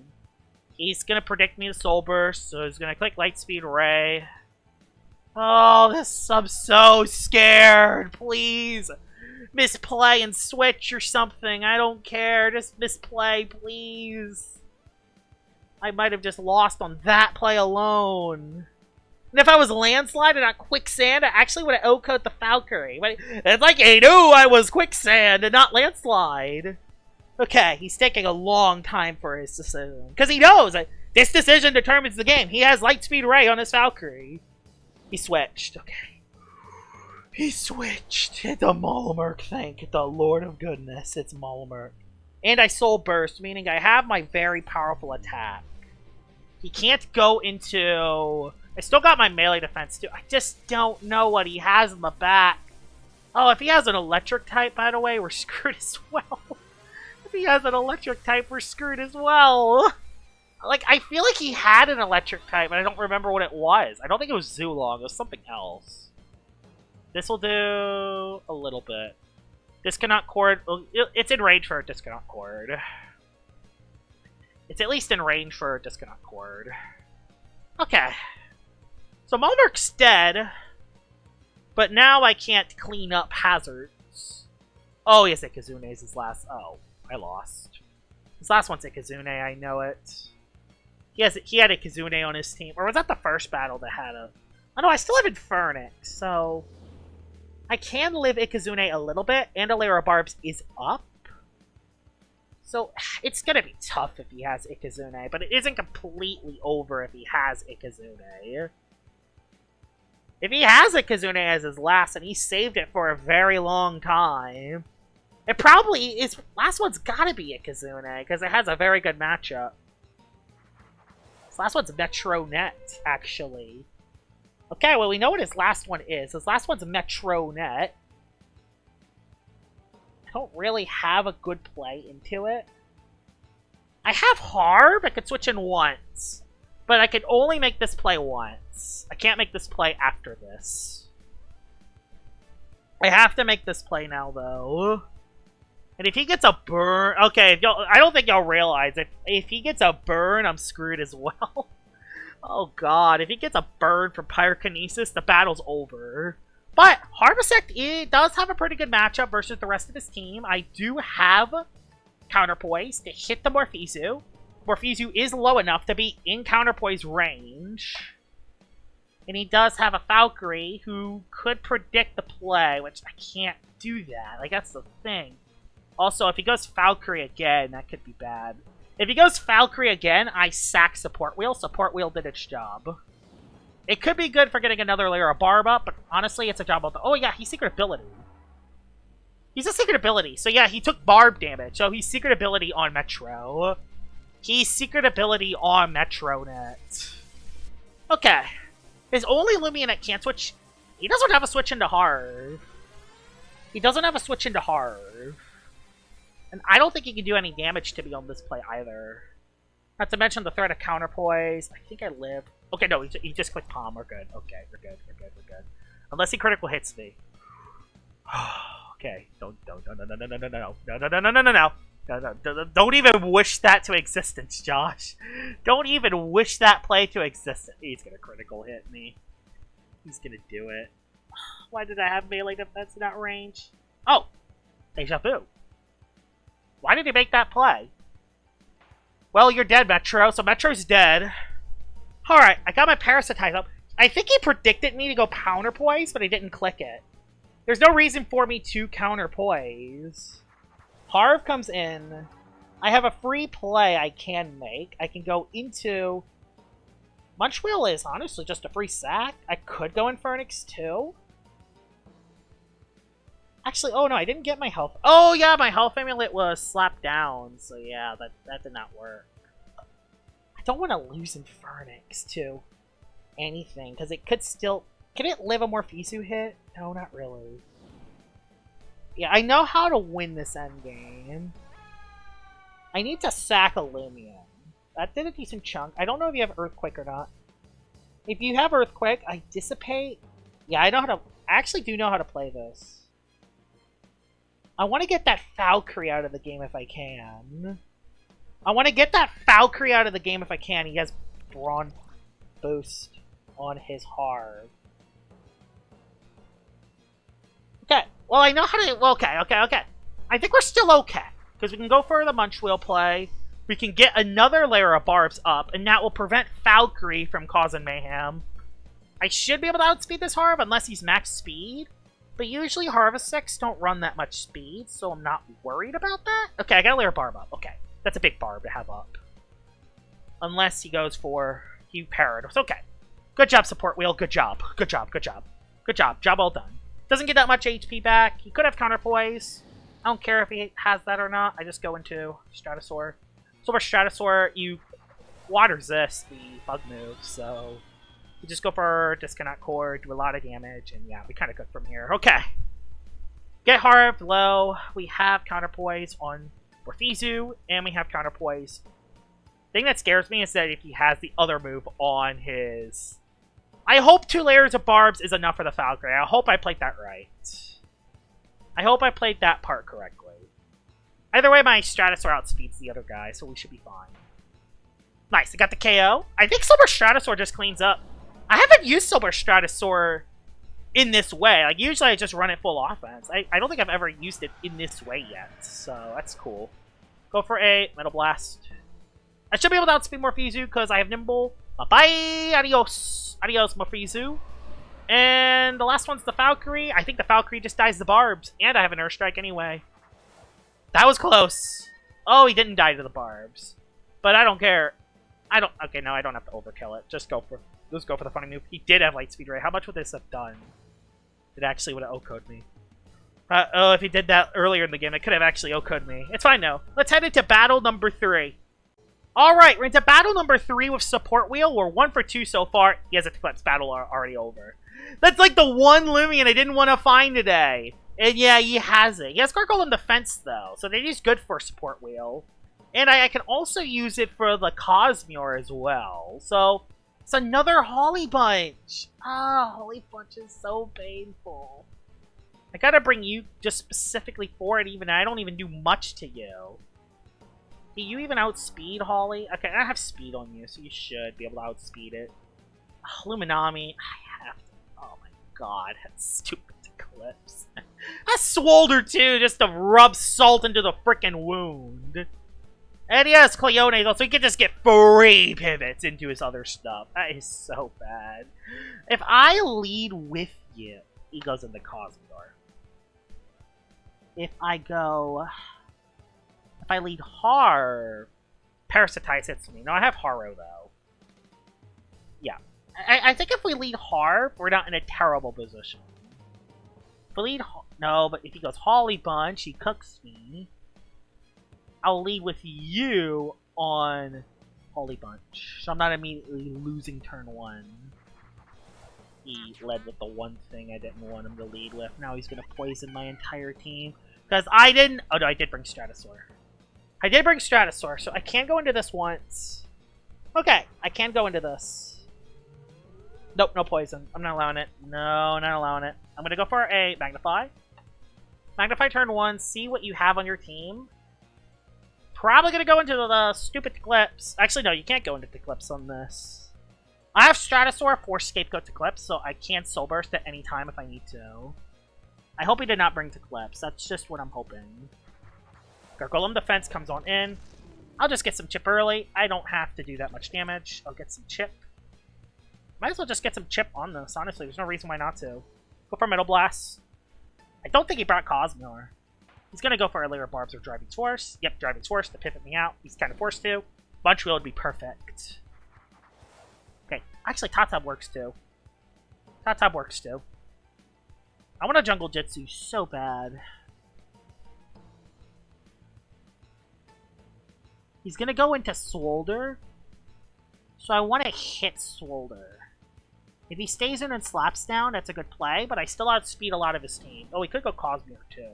He's gonna predict me to Soul Burst, so he's gonna click Lightspeed Ray. Oh, I'm so scared. Please. Misplay and switch or something. I don't care. Just misplay, please. I might have just lost on that play alone. And if I was Landslide and not Quicksand, I actually would have O-code the Valkyrie. But it's like he knew I was Quicksand and not Landslide. Okay, he's taking a long time for his decision. Because he knows that this decision determines the game. He has Lightspeed Ray on his Valkyrie. He switched. Okay. He switched. It's a Malmerk, thank the Lord of Goodness. It's Malmerk. And I Soul Burst, meaning I have my very powerful attack. He can't go into... I still got my melee defense too. I just don't know what he has in the back. Oh, if he has an electric type, by the way, we're screwed as well. If he has an electric type, we're screwed as well. Like, I feel like he had an electric type, and I don't remember what it was. I don't think it was Zulong. It was something else. This will do a little bit. Disconnect cord. It's in range for a disconnect cord. It's at least in range for a disconnect cord. Okay. So Malmark's dead. But now I can't clean up hazards. Oh, yes, Ikazune is his last. Oh, I lost. His last one's Ikazune, I know it. He had Ikazune on his team. Or was that the first battle that had a... Oh no, I still have Infernix, so... I can live Ikazune a little bit, and a layer of barbs is up. So, it's gonna be tough if he has Ikazune, but it isn't completely over if he has Ikazune. If he has Ikazune as his last, and he saved it for a very long time, it probably is... Last one's gotta be Ikazune, because it has a very good matchup. This last one's Metronet, actually. Okay, well, we know what his last one is. His last one's Metronet. I don't really have a good play into it. I have Harv. I could switch in once. But I could only make this play once. I can't make this play after this. I have to make this play now, though. And if he gets a burn... Okay, I don't think y'all realize. If he gets a burn, I'm screwed as well. Oh god, if he gets a burn from Pyrokinesis, the battle's over. But Harvesect does have a pretty good matchup versus the rest of his team. I do have Counterpoise to hit the Morphizu. Morphizu is low enough to be in Counterpoise range. And he does have a Valkyrie who could predict the play, which I can't do that. Like, that's the thing. Also, if he goes Valkyrie again, that could be bad. If he goes Valkyrie again, I sack SupportWheel. SupportWheel did its job. It could be good for getting another layer of Barb up, but honestly, it's a job of... Oh yeah, he's Secret Ability. He's a Secret Ability. So yeah, he took Barb damage. So he's Secret Ability on Metro. He's Secret Ability on Metronet. Okay. His only Loomian that can't switch... He doesn't have a switch into Harv. He doesn't have a switch into Harv. And I don't think he can do any damage to me on this play either. Not to mention the threat of Counterpoise. I think I live. Okay, no, he just clicked Palm. We're good. Okay, we're good. Unless he critical hits me. Okay. Don't even wish that to existence, Josh. Don't even wish that play to existence. He's gonna critical hit me. He's gonna do it. Why did I have melee defense in that range? Oh! Deja vu. Why did he make that play? Well, you're dead, Metro. So Metro's dead. Alright, I got my Parasitize up. I think he predicted me to go Counterpoise, but I didn't click it. There's no reason for me to Counterpoise. Harv comes in. I have a free play I can make. I can go into... Munchwheel is honestly just a free sack. I could go Infernix too. Actually, oh no, I didn't get my health. Oh yeah, my health amulet was slapped down. So yeah, that did not work. I don't want to lose Infernix to anything, because it could still... Can it live a Morphizu hit? No, not really. Yeah, I know how to win this endgame. I need to sack a Loomian. That did a decent chunk. I don't know if you have Earthquake or not. If you have Earthquake, I Dissipate. Yeah, I know how to... I actually do know how to play this. I want to get that Valkyrie out of the game if I can. He has Brawn Boost on his Harv. Okay, well, I know how to... Okay. I think we're still okay. Because we can go for the Munchwheel play. We can get another layer of Barbs up, and that will prevent Valkyrie from causing mayhem. I should be able to outspeed this Harv unless he's max speed. But usually Harvestecs don't run that much speed, so I'm not worried about that. Okay, I got a layer Barb up. Okay, that's a big Barb to have up. Unless he goes for... He parried. It's okay. Good job, SupportWheel. Good job. Job well done. Doesn't get that much HP back. He could have Counterpoise. I don't care if he has that or not. I just go into Stratosaur. So for Stratosaur, you water resist the bug move, so... You just go for Disconnect Cord, do a lot of damage, and yeah, we kind of cook from here. Okay. Get Harv low. We have Counterpoise on Morphizu, and we have Counterpoise thing that scares me is that if he has the other move on his... I hope 2 layers of barbs is enough for the Valkyrie. I hope I played that right. I hope I played that part correctly. Either way, my Stratosaur outspeeds the other guy, so we should be fine. Nice, I got the KO. I think Silver Stratosaur just cleans up. I haven't used Silver Stratosaur in this way. Like, usually I just run it full offense. I don't think I've ever used it in this way yet, so that's cool. Go for a Metal Blast. I should be able to outspeed Morphizu because I have Nimble. Bye-bye! Adios! Adios, Morphizu. And the last one's the Valkyrie. I think the Valkyrie just dies the barbs, and I have an Earth Strike anyway. That was close. Oh, he didn't die to the barbs. But I don't care. Okay, no, I don't have to overkill it. Just go for the funny move. He did have Light Speed Ray. How much would this have done? It actually would have OHKO'd me. Oh, if he did that earlier in the game, it could have actually OHKO'd me. It's fine, though. Let's head into battle number 3. Alright, we're into battle number 3 with Support Wheel. We're 1 for 2 so far. He has a Eclipse battle already over. That's like the one Loomian I didn't want to find today. And yeah, he has it. He has Gargoyle Defense, though, so that is good for Support Wheel. And I can also use it for the Cosmere as well. So, it's another Holly Bunch. Ah, Holly Bunch is so painful. I gotta bring you just specifically for it, even I don't even do much to you. Do you even outspeed Holly? Okay, I have speed on you, so you should be able to outspeed it. Luminami, I have to. Oh my god, that stupid Eclipse. I Swolder too, just to rub salt into the frickin' wound. And he has Cleone, though, so he can just get free pivots into his other stuff. That is so bad. If I lead with you, he goes in the Cosmere. If I lead Har, Parasitize hits me. No, I have Haro, though. Yeah. I think if we lead Har, we're not in a terrible position. If we lead... No, but if he goes Holly Bunch, he cooks me. I'll lead with you on Holly Bunch. So I'm not immediately losing turn 1. He led with the one thing I didn't want him to lead with. Now he's going to poison my entire team. Because I didn't... Oh, no, I did bring Stratosaur. I did bring Stratosaur, so I can go into this once. Okay, I can go into this. Nope, no poison. I'm not allowing it. No, not allowing it. I'm going to go for a Magnify. Magnify turn 1, see what you have on your team. Probably going to go into the stupid Eclipse. Actually, no, you can't go into the Eclipse on this. I have Stratosaur for Scapegoat Eclipse, so I can Soul Burst at any time if I need to. I hope he did not bring Eclipse. That's just what I'm hoping. Gargoyle Defense comes on in. I'll just get some chip early. I don't have to do that much damage. I'll get some chip. Might as well just get some chip on this, honestly. There's no reason why not to. Go for Metal Blast. I don't think he brought Cosmere. He's going to go for a layer of barbs or Driving Force. Yep, Driving Force to pivot me out. He's kind of forced to. Munchwheel would be perfect. Okay, actually, Tatab works too. Tatab works too. I want a Jungle Jitsu so bad. He's going to go into Swolder. So I want to hit Swolder. If he stays in and slaps down, that's a good play, but I still outspeed a lot of his team. Oh, he could go Cosmere too.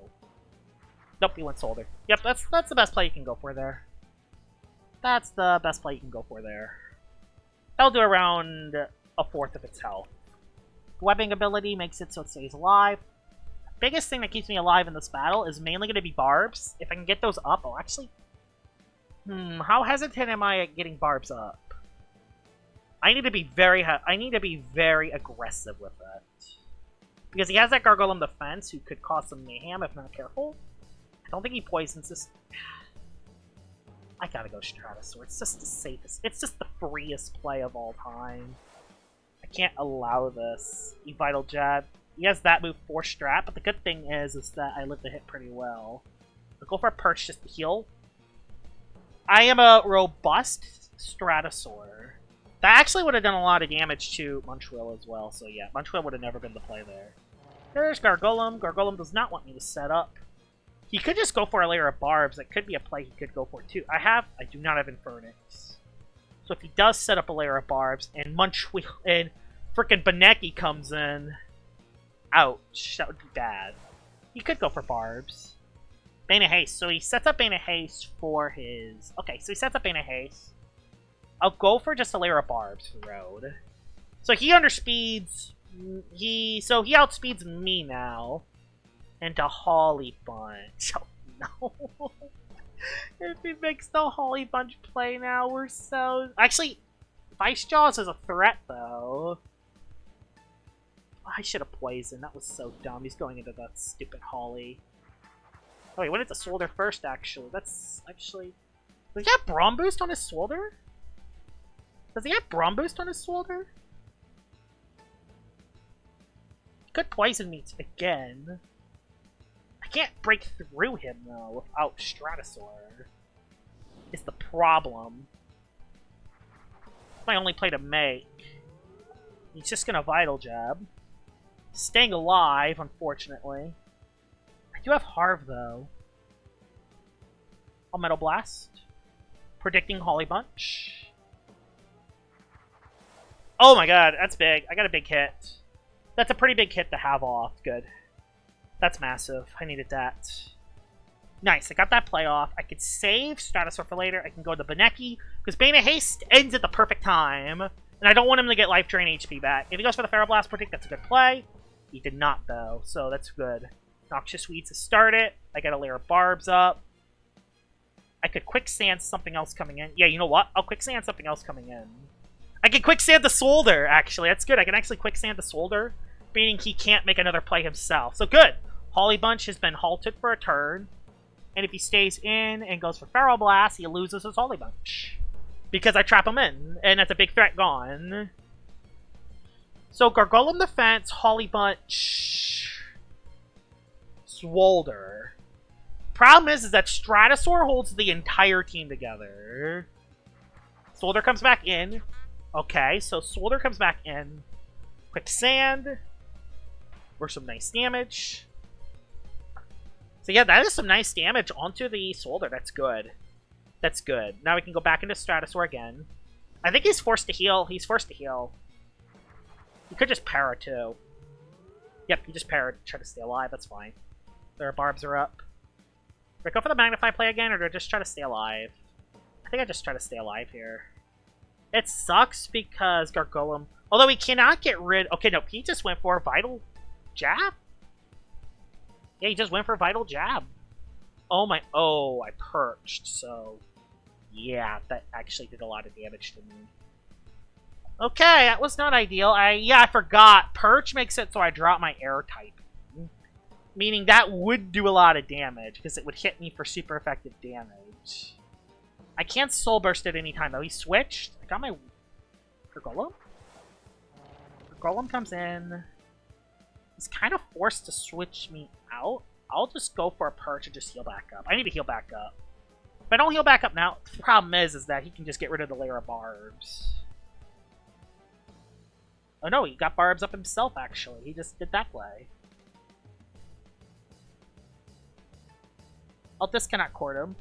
Nope, he went Swolder. Yep, that's the best play you can go for there. That's the best play you can go for there. That'll do around a fourth of its health. Webbing ability makes it so it stays alive. Biggest thing that keeps me alive in this battle is mainly going to be barbs. If I can get those up, oh, actually... how hesitant am I at getting barbs up? I need to be very aggressive with it. Because he has that Gargoyle Defense who could cause some mayhem if not careful. I don't think he poisons this. I gotta go Stratosaur. It's just the safest. It's just the freest play of all time. I can't allow this. Vital Jab. He has that move for Strat, but the good thing is that I live the hit pretty well. I'll go for a Perch just to heal. I am a robust Stratosaur. That actually would have done a lot of damage to Munchwheel as well, so yeah, Munchwheel would have never been the play there. There's Gargolem. Gargolem does not want me to set up. He could just go for a layer of barbs. That could be a play he could go for too. I do not have Infernix. So if he does set up a layer of barbs and Munchwheel and frickin' Beneki comes in, ouch, that would be bad. He could go for barbs. Bane of Haste. So he sets up Bane of Haste for his... Okay, so he sets up Bane of Haste. I'll go for just a layer of barbs for road. So he underspeeds. He outspeeds me now. Into Holly Bunch. Oh no. If he makes the Holly Bunch play now, we're so... Actually, Vice Jaws is a threat, though. I should have poisoned. That was so dumb. He's going into that stupid Holly. Oh, he went into Swolder first, actually. That's actually... Does he have Braum Boost on his Swolder? Does he have Braum Boost on his Swolder? Could poison me again. I can't break through him, though, without Stratosaur. Is the problem. My only play to make. He's just gonna Vital Jab. Staying alive, unfortunately. I do have Harv, though. I'll Metal Blast. Predicting Holly Bunch. Oh my god, that's big. I got a big hit. That's a pretty big hit to have off. Good. That's massive. I needed that. Nice. I got that play off. I could save Stratosaur for later. I can go to Beneki, because Bane of Haste ends at the perfect time. And I don't want him to get Life Drain HP back. If he goes for the Farrell Blast Predict, that's a good play. He did not, though, so that's good. Noxious Weeds to start it. I got a layer of Barbs up. I could Quicksand something else coming in. Yeah, you know what? I'll Quicksand something else coming in. I can Quicksand the Swolder, actually. That's good. I can actually Quicksand the Swolder, meaning he can't make another play himself. So good. Holly Bunch has been halted for a turn. And if he stays in and goes for Feral Blast, he loses his Holly Bunch. Because I trap him in, and that's a big threat gone. So Gargolem Defense, Holly Bunch, Swolder. Problem is that Stratosaur holds the entire team together. Swolder comes back in. Okay, so Swolder comes back in. Quicksand. For some nice damage. So yeah, that is some nice damage onto the Swolder. That's good. That's good. Now we can go back into Stratosaur again. I think he's forced to heal. He's forced to heal. He could just para too. Yep, he just parried. Try to stay alive. That's fine. Their barbs are up. Do I go for the Magnify play again, or do I just try to stay alive? I think I just try to stay alive here. It sucks because Gargolem... Although he cannot get rid... Okay, no, he just went for a Vital Jab? Yeah, he just went for a Vital Jab. Oh my... Oh, I perched, so... Yeah, that actually did a lot of damage to me. Okay, that was not ideal. I forgot. Perch makes it so I drop my air type. Meaning that would do a lot of damage, because it would hit me for super effective damage. I can't Soul Burst at any time, though. He switched. I got my... Gargolem? Gargolem comes in. He's kind of forced to switch me out. I'll just go for a Perch and just heal back up. I need to heal back up. If I don't heal back up now, the problem is that he can just get rid of the layer of barbs. Oh no, he got barbs up himself, actually. He just did that play. I'll disconnect Cord him.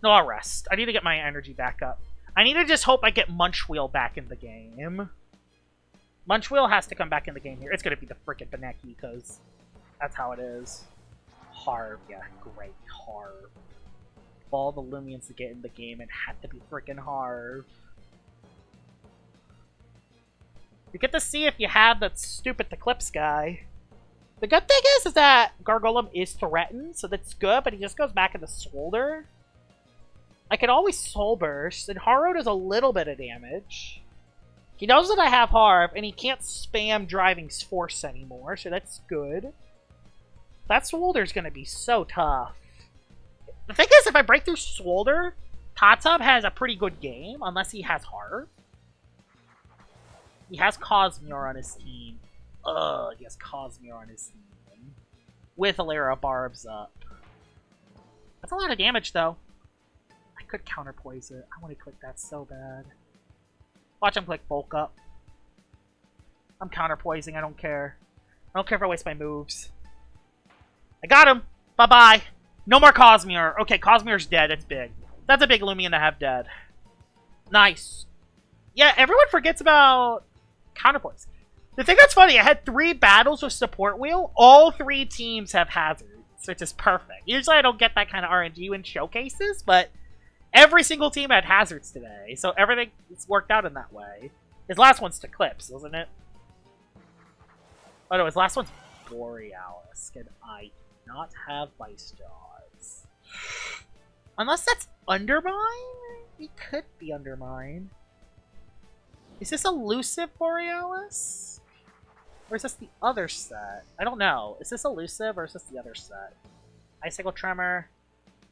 No, I'll rest. I need to get my energy back up. I need to just hope I get Munchwheel back in the game. Munchwheel has to come back in the game here. It's going to be the frickin' Beneki, because that's how it is. Harv, yeah, great. Harv. All the Loomians to get in the game, it had to be frickin' Harv. You get to see if you have that stupid Eclipse guy. The good thing is that Gargolem is threatened, so that's good, but he just goes back into Swolder. I can always Soul Burst, and Haro does a little bit of damage. He knows that I have Harv, and he can't spam Driving Force anymore, so that's good. That Swolder's gonna be so tough. The thing is, if I break through Swolder, Tatab has a pretty good game, unless he has Harv. He has Cosmere on his team. Ugh, he has Cosmere on his team. With a layer of barbs up. That's a lot of damage, though. I could counterpoise it. I want to click that so bad. Watch him click bulk up. I'm counterpoising, I don't care. I don't care if I waste my moves. I got him! Bye-bye! No more Cosmere! Okay, Cosmere's dead, it's big. That's a big Loomian to have dead. Nice. Yeah, everyone forgets about counterpoise. The thing that's funny, I had 3 battles with Support Wheel. All 3 teams have hazards, which is perfect. Usually I don't get that kind of RNG in showcases, but Every single team had hazards today, so everything worked out in that way. His last one's to Clips, wasn't it? Oh no, his last one's Borealis. Can I not have Vice Jaws? Unless that's Undermine? It could be Undermine. Is this Elusive Borealis? Or is this the other set? I don't know. Is this Elusive or is this the other set? Icicle Tremor.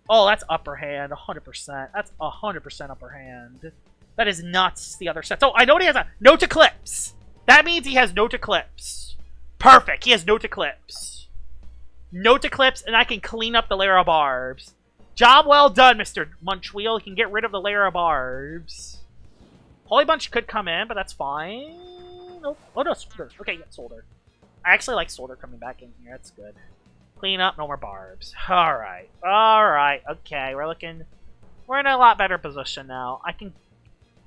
Oh, that's upper hand, 100%. That's 100% upper hand. That is not the other set. Oh, I know what he has. Note Eclipse. That means he has Note Eclipse. Perfect. He has Note Eclipse. Note Eclipse, and I can clean up the layer of barbs. Job well done, Mr. Munchwheel. He can get rid of the layer of barbs. Holy Bunch could come in, but that's fine. Nope. Oh, no, Solder. Okay, yeah, Solder. I actually like Solder coming back in here. That's good. Clean up, no more barbs. Alright. Alright. Okay, we're in a lot better position now.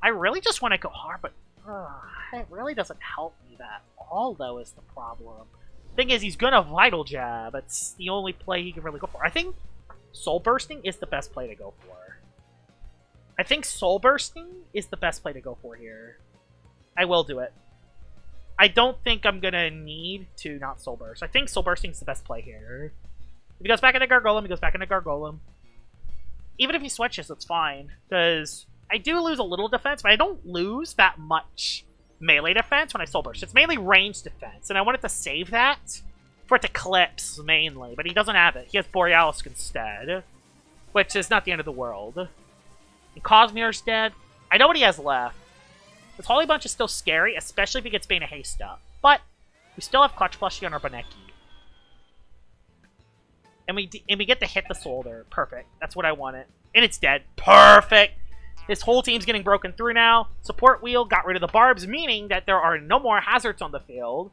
I really just want to go hard, but it really doesn't help me that all, though, is the problem. Thing is, he's gonna Vital Jab. It's the only play he can really go for. I think Soul Bursting is the best play to go for. I think Soul Bursting is the best play to go for here. I will do it. I don't think I'm gonna need to not Soul Burst. I think Soul Bursting is the best play here. If he goes back into Gargolem, he goes back into Gargolem. Even if he switches, it's fine. Because I do lose a little defense, but I don't lose that much melee defense when I Soul Burst. It's mainly range defense, and I wanted to save that for it to Eclipse, mainly. But he doesn't have it. He has Borealis instead, which is not the end of the world. And Cosmere's dead. I know what he has left. This Holy Bunch is still scary, especially if he gets Bane of Haste up. But we still have Clutch Plushie on our Boneki. And we get to hit the Solder. Perfect. That's what I wanted. And it's dead. Perfect! His whole team's getting broken through now. Support Wheel got rid of the barbs, meaning that there are no more hazards on the field.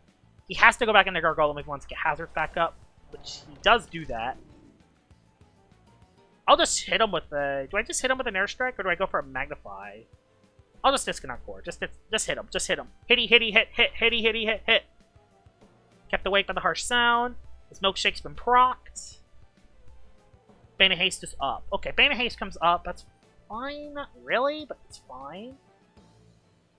He has to go back into Gargolem if he wants to get hazards back up, which he does do that. I'll just hit him with the... Do I just hit him with an Airstrike, or do I go for a Magnify? I'll just disconnect core. Just hit him. Just hit him. Hitty, hitty, hit, hit, hitty, hitty, hit, hit. Kept awake by the harsh sound. His Milkshake's been procced. Bane of Haste is up. Okay, Bane of Haste comes up. That's fine. Not really, but it's fine.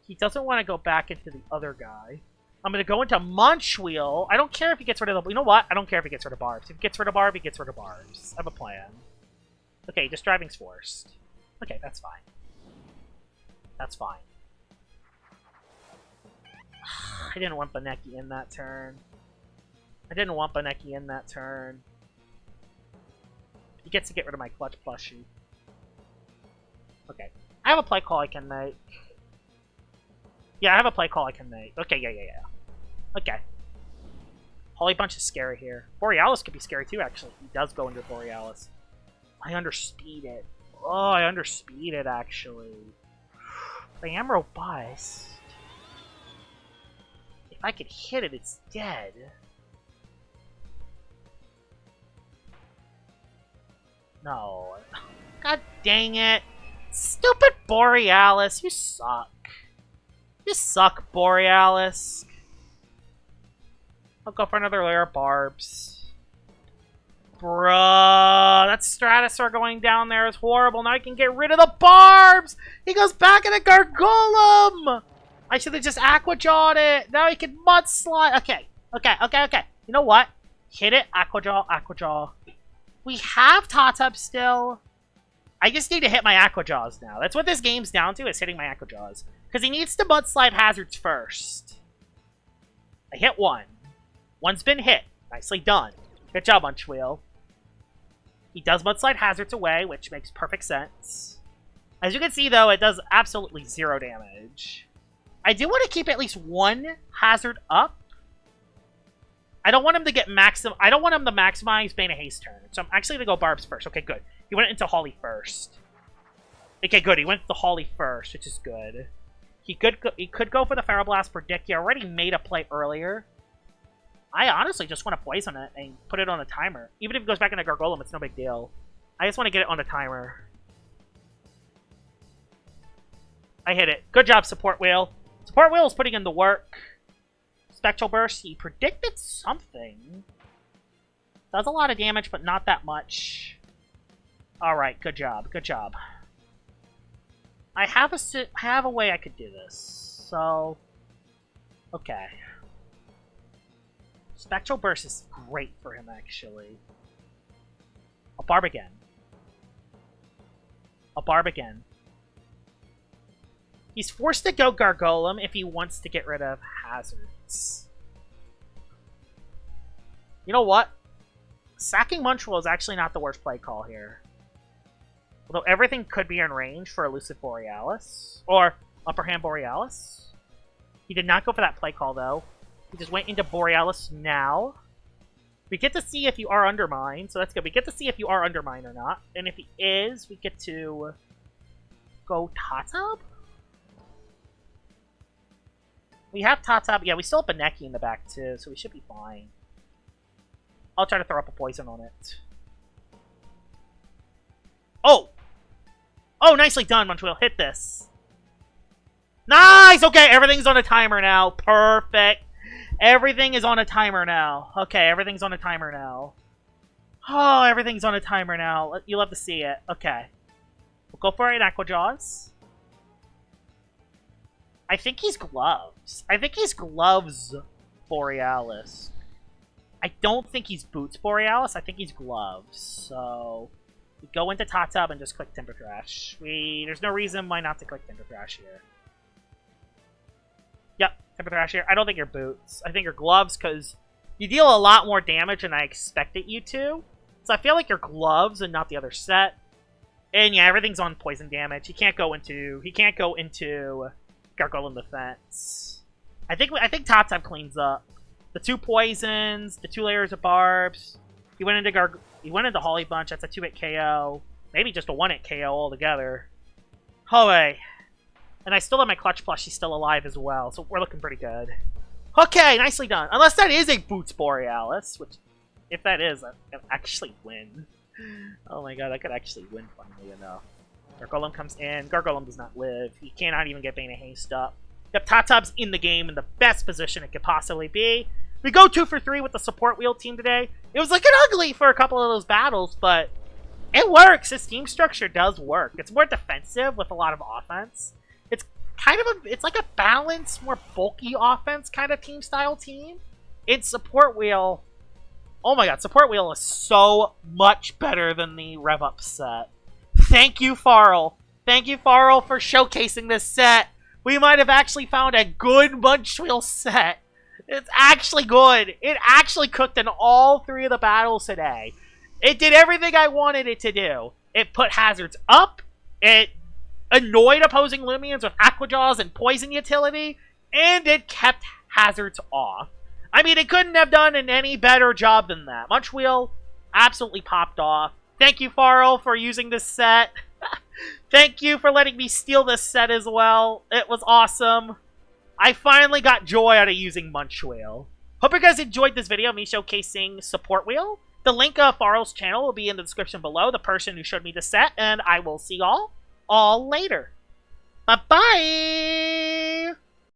He doesn't want to go back into the other guy. I'm going to go into Munchwheel. I don't care if he gets rid of the... You know what? I don't care if he gets rid of barbs. If he gets rid of barb, he gets rid of barbs. I have a plan. Okay, just driving's forced. Okay, that's fine. That's fine. I didn't want Boneki in that turn. He gets to get rid of my Clutch Plushie. Okay. I have a play call I can make. Yeah, I have a play call I can make. Okay, yeah. Okay. Holy Bunch is scary here. Borealis could be scary too, actually. He does go into Borealis. I underspeed it. Oh, I underspeed it, actually. I am robust. If I could hit it, it's dead. No. God dang it. Stupid Borealis. You suck. You suck, Borealis. I'll go for another layer of barbs. Bruh, that Stratosaur going down there is horrible. Now I can get rid of the barbs! He goes back into Gargolem! I should have just Aqua Jawed it. Now he can Mudslide. Okay. You know what? Hit it, Aqua Jaw. We have Tot-Up still. I just need to hit my Aqua Jaws now. That's what this game's down to, is hitting my Aqua Jaws. Because he needs to Mudslide hazards first. I hit one. One's been hit. Nicely done. Good job, Munchwheel. He does Mudslide hazards away, which makes perfect sense. As you can see, though, it does absolutely 0 damage. I do want to keep at least one hazard up. I don't want him to get I don't want him to maximize Bane of Haste turn. So I'm actually going to go Barbs first. Okay, good. He went into Holly first. Okay, good. He went to Holly first, which is good. He could go for the Feral Blast Predict. He already made a play earlier. I honestly just want to poison it and put it on the timer. Even if it goes back into Gargolem, it's no big deal. I just want to get it on the timer. I hit it. Good job, Support Wheel. Support Wheel is putting in the work. Spectral Burst, he predicted something. Does a lot of damage, but not that much. Alright, good job. Good job. I have a way I could do this. So, okay. Spectral Burst is great for him, actually. I'll Barb again. I'll Barb again. He's forced to go Gargolem if he wants to get rid of hazards. You know what? Sacking Munchwheel is actually not the worst play call here. Although everything could be in range for Elusive Borealis. Or Upper Hand Borealis. He did not go for that play call, though. He just went into Borealis now. We get to see if you are Undermine, so that's good. We get to see if you are Undermine or not. And if he is, we get to go Tatab? We have Tatab. Yeah, we still have Beneki in the back, too, so we should be fine. I'll try to throw up a poison on it. Oh! Oh, nicely done, Munchwheel. Hit this. Nice! Okay, everything's on a timer now. Perfect. Everything is on a timer now. Okay, everything's on a timer now. Oh, everything's on a timer now. You love to see it. Okay. We'll go for an Aqua Jaws. I think he's Gloves. I think he's Gloves Borealis. I don't think he's Boots Borealis. I think he's Gloves. So we go into Tatab and just click Timber Thrash. There's no reason why not to click Timber Thrash here. Yep, Timber Thrash here. I don't think you're Boots. I think you're Gloves because you deal a lot more damage than I expected you to. So I feel like you're Gloves and not the other set. And yeah, everything's on poison damage. He can't go into Gargolem Defense. I think Tatab cleans up. The 2 poisons, the 2 layers of barbs. He went into Holly Bunch. That's a 2-hit KO. Maybe just a 1-hit KO altogether. Holy. And I still have my Clutch Plush. She's still alive as well. So we're looking pretty good. Okay, nicely done. Unless that is a Boots Borealis. Which, if that is, I could actually win. Oh my god, I could actually win, funnily enough. Gargolem comes in. Gargolem does not live. He cannot even get Bane of Haste up. Yep, Tatab's in the game in the best position it could possibly be. We go 2 for 3 with the support wheel team today. It was looking ugly for a couple of those battles, but it works. His team structure does work. It's more defensive with a lot of offense. It's kind of it's like a balanced, more bulky offense kind of team style team. It's support wheel. Oh my god, support wheel is so much better than the Rev Up set. Thank you, Farrell. Thank you, Farrell, for showcasing this set. We might have actually found a good Munchwheel set. It's actually good. It actually cooked in all 3 of the battles today. It did everything I wanted it to do. It put hazards up. It annoyed opposing Loomians with Aqua Jaws and Poison utility. And it kept hazards off. I mean, it couldn't have done an any better job than that. Munchwheel absolutely popped off. Thank you, Farrell, for using this set. Thank you for letting me steal this set as well. It was awesome. I finally got joy out of using Munchwheel. Hope you guys enjoyed this video of me showcasing Support Wheel. The link of Farrell's channel will be in the description below, the person who showed me the set, and I will see y'all all later. Bye-bye!